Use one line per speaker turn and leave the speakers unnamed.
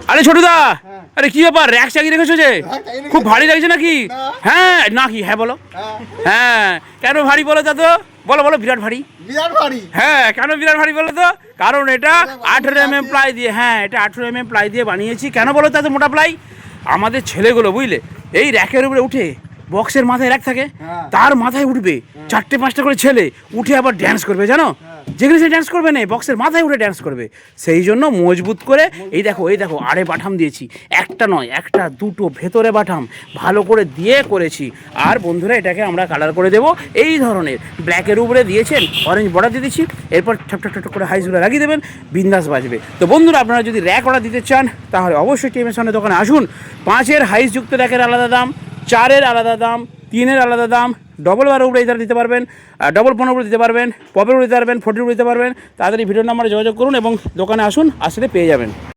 আরে ছোটুদা, আরে কি ব্যাপার র্যাক চাগিয়ে রেখেছো যে? খুব ভারী লাগছে নাকি? হ্যাঁ নাকি, হ্যাঁ বলো। হ্যাঁ কেন ভারী বলো তা তো, বলো বলো। বিরাট ভারী।
বিরাট ভারী।
হ্যাঁ কেন বিরাট ভারী বলো তো? কারণ এটা 18 mm প্লাই দিয়ে, হ্যাঁ এটা 18 mm প্লাই দিয়ে বানিয়েছি। কেন বলো তো এত মোটা প্লাই? আমাদের ছেলেগুলো বুঝলে এই র্যাকের উপরে উঠে, বক্সের মাথায় র্যাক থাকে, তার মাথায় উঠবে 4-5টা করে ছেলে, উঠে আবার ড্যান্স করবে জানো। যেখানে সে ড্যান্স করবে না, বক্সের মাথায় উঠে ড্যান্স করবে। সেই জন্য মজবুত করে এই দেখো আড়ে বাটাম দিয়েছি, একটা নয় একটা দুটো ভেতরে বাটাম ভালো করে দিয়ে করেছি। আর বন্ধুরা এটাকে আমরা কালার করে দেবো এই ধরনের, ব্ল্যাকের উপরে দিয়েছেন অরেঞ্জ বর্ডার দিয়ে দিচ্ছি, এরপর ঠপ ঠপ ঠপ করে হাইজগুলো লাগিয়ে দেবেন, বিন্দাস বাজবে। তো বন্ধুরা আপনারা যদি র্যাক অর্ডার দিতে চান তাহলে অবশ্যই টিএমএস সামনে দোকানে আসুন। 5-এর হাইজযুক্ত র্যাকের আলাদা দাম, 4-এর আলাদা দাম, 3-এর আলাদা দাম, ডবল 12 উপরে এটা দিতে পারবেন, ডবল 15 উপরে দিতে পারবেন, পপের উপরে দিতে পারবেন, 40 উপরে দিতে পারবেন। তাড়াতাড়ি ভিডিও নাম্বারে যোগাযোগ করুন এবং দোকানে আসুন, আসলে পেয়ে যাবেন।